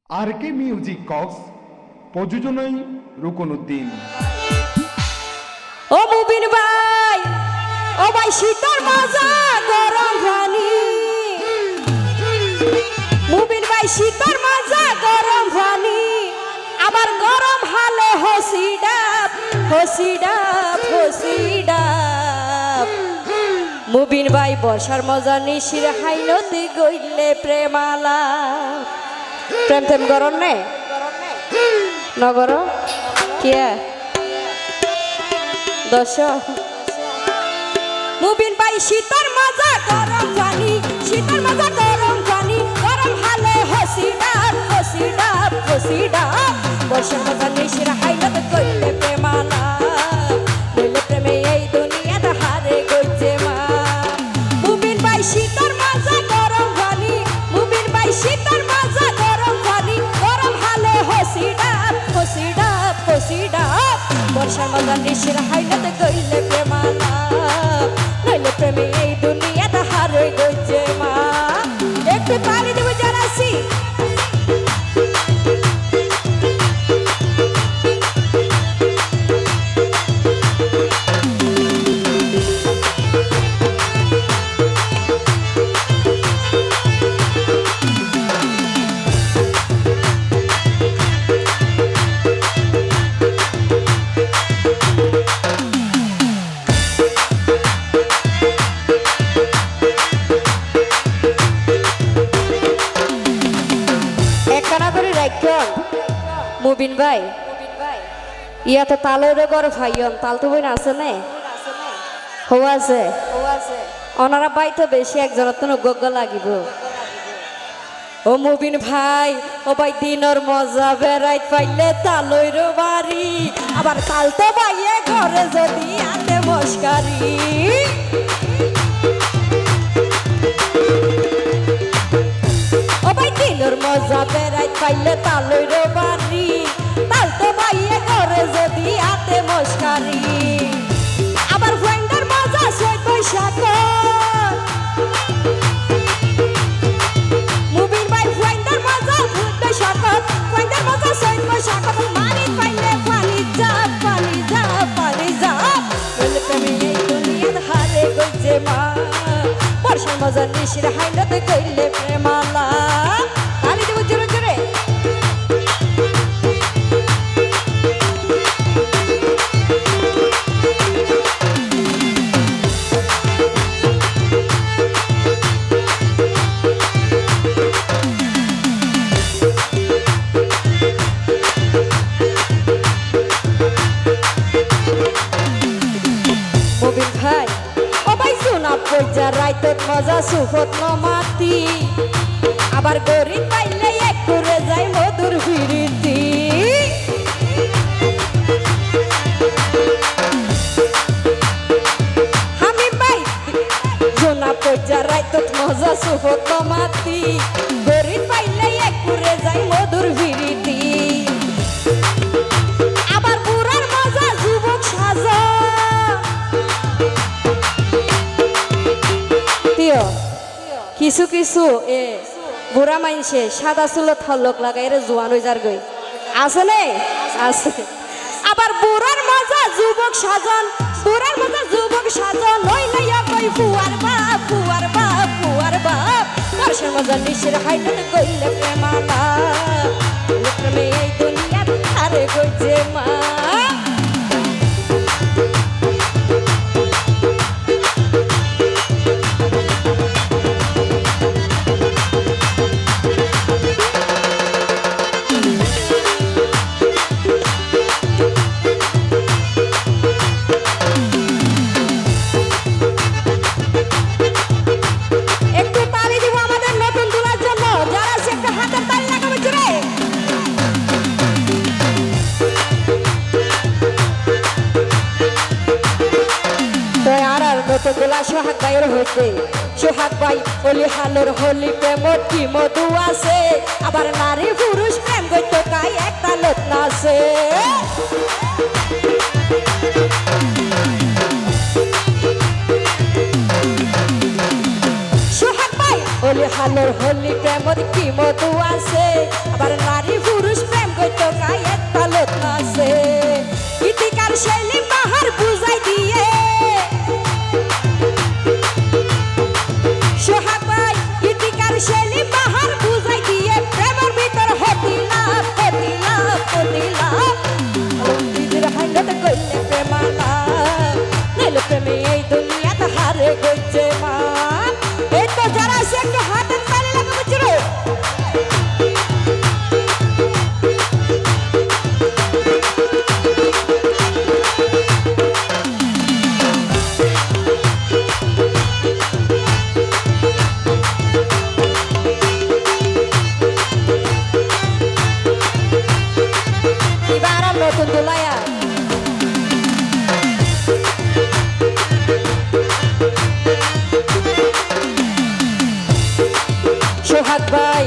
আর কে music Cox প্রযোজনায় রুকনউদ্দিন। ও মুবিন ভাই, ও ভাই শীতর মজা গরম পানি। মুবিন ভাই শীতর মজা গরম পানি, আবার গরম হালে হসি ডাব হসি ডাব হসি ডাব। মুবিন ভাই বর্ষার মজা নিশির হাইনতে গইলে প্রেমালা। প্রেম প্রেম গরম নে নগর কিয়া দশ। মুবিন ভাই শীতর মজা গরম পানি, শীতর মজা গরম পানি, গরম হালে হসি ডাব হসি ডাব হসি ডাব। বর্ষার মজা নিশির হাইলত কইলে প্রেমালা, নইলে প্রেমে এই দুনিয়াতে হারে গইছে মা। মুবিন ভাই শীতর মজা গরম পানি, মুবিন ভাই শীতর মজা গরম পানি, গরম হালে হসি ডাব হসি ডাব হসি ডাব। বর্ষার মজা নিশির হাইলত কইলে প্রেমালা, নইলে প্রেমে এই দুনিয়াতে হারে গইছে মা। একটু তালি দেব জানাসি। মুবিন ভাই ইয়াতে তালের গর ভাইয়ন তাল তো বই না আছে নে হো আছে ওনারা বাই তো বেশি একজনের তো গগ্গ লাগিব। ও মুবিন ভাই, ও ভাই দিনর মজা বেড়াইত পাইলে তালইর বাড়ি, আবার তাল তো বাইয়ে ঘরে যদি আতে মস্কারি। ও ভাই দিনর মজা বেড়াইত পাইলে তালইর বাড়ি, তাল তো বাইয়ে ঘরে যদি আতে মস্কারি। আবার ফ্রেন্ডের মজা সই বৈশাখ। মুবিন ভাই ফ্রেন্ডের মজা ভূত বৈশাখ, ফ্রেন্ডের মজা সই বৈশাখ। মানি পাইলে পানি যাব পানি যাব পানি যাব, বলে প্রেমে এই দুনিয়ার হারে গইছে মা। বর্ষার মজা নিশির হাইলতে কইলে প্রেমালা। তালি দেব জোরে জোরে। মুবিন ভাই, ও ভাই সোনা পয়জা রাইতে মজা সুফত মাতি, আবার গরিব পাইলে এক করে যায় মধুর ফিরিতি। আমি ভাই সোনা পয়জা রাইতে মজা সুফত মাতি, গরিব পাইলে এক করে যায় মধুর ফিরিতি। আবার বুড়ার মজা যুবক সাজা। কিছু কিছু বুড়া মাইনসে সাদা চুলো থলক লাগাই জোয়ান হয়ে যার গই আছে নে আছে। আবার বুড়ার মজা যুবক সাজন, বুড়ার মজা যুবক সাজন, নই নইয়া কই ফুয়ার বাপ ফুয়ার বাপ ফুয়ার বাপ। বর্ষার মজা নিশির হাইটে কইলে প্রেমালা, প্রেমে এই দুনিয়ার হারে গইছে মা। সোহাগ ভাইয়ের হইতে সোহাগ ভাই অলি হালোর হলি প্রেমত কি মধু আছে, আবার নারী পুরুষ প্রেম গইত কাই একটা লোক নাছে। সোহাগ ভাই অলি হালোর হলি প্রেমত কি মধু আছে, আবার নারী সেলিম বাহার বুঝাই দিয়ে সোহাগ ভাই গীতিকার সেলিম বাহার বুঝাই দিয়ে প্রেমের ভিতর হতিলাম হতিলাম হতিলাম দিদির হাইনত কইলে প্রেমালা নইলে প্রেমে এই দুনিয়াতে হারে গইছে মা এই তো যারা আছে একটু হাতের তালি লাগা বুঝছো নতুন দুলাইয়া সোহাগ ভাই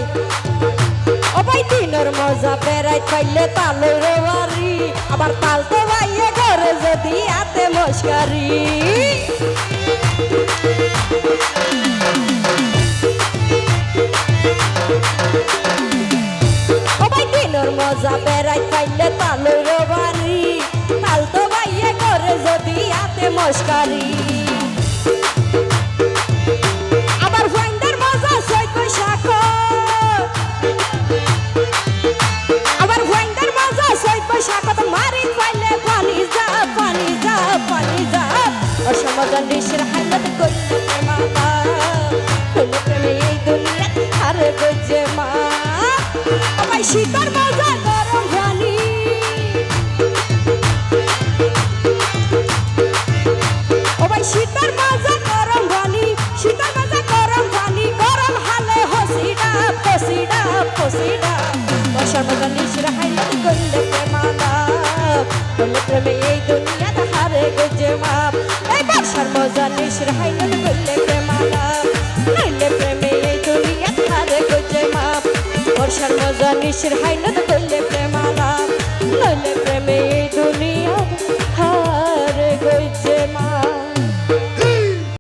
ও ভাই দিনের মজা বেড়াইতে পাইলে তালের বাড়ি আবার তালতে ভাইয়ে ঘরে যদি হাতে মস্কারি মজা বেড়াই পাইলে তালের বাড়ি তাল তো ভাইয়ে করে যদি হাতে মস্কারি আবার ফাইন্ডার মজা ছয় বৈশাখ আবার ফাইন্ডার মজা ছয় বৈশাখ তো মারি পাইলে পানি যা পানি যা পানি যা অসমাধান দেশের হাইলাত করলে মাতা হইলে প্রেমে এই দুনিয়াতে হারে গজে মা ভাই শীতর মজা গরম পানি ও ভাই শীতর মজা গরম পানি শীতর মজা গরম পানি গরম হালে হসিডা হসিডা হসিডা বর্ষার মজা নিশির হাইলাত করলে প্রেমালা করলে প্রেমে এই দুনিয়াতে হারে গজে মাপ এই বর্ষার মজা নিশির হাইলাত করলে প্রেমালা করলে প্রেমে এই দুনিয়াতে হারে গজে মাপ বর্ষার মজা নিশির হাইলাত করলে প্রেমালা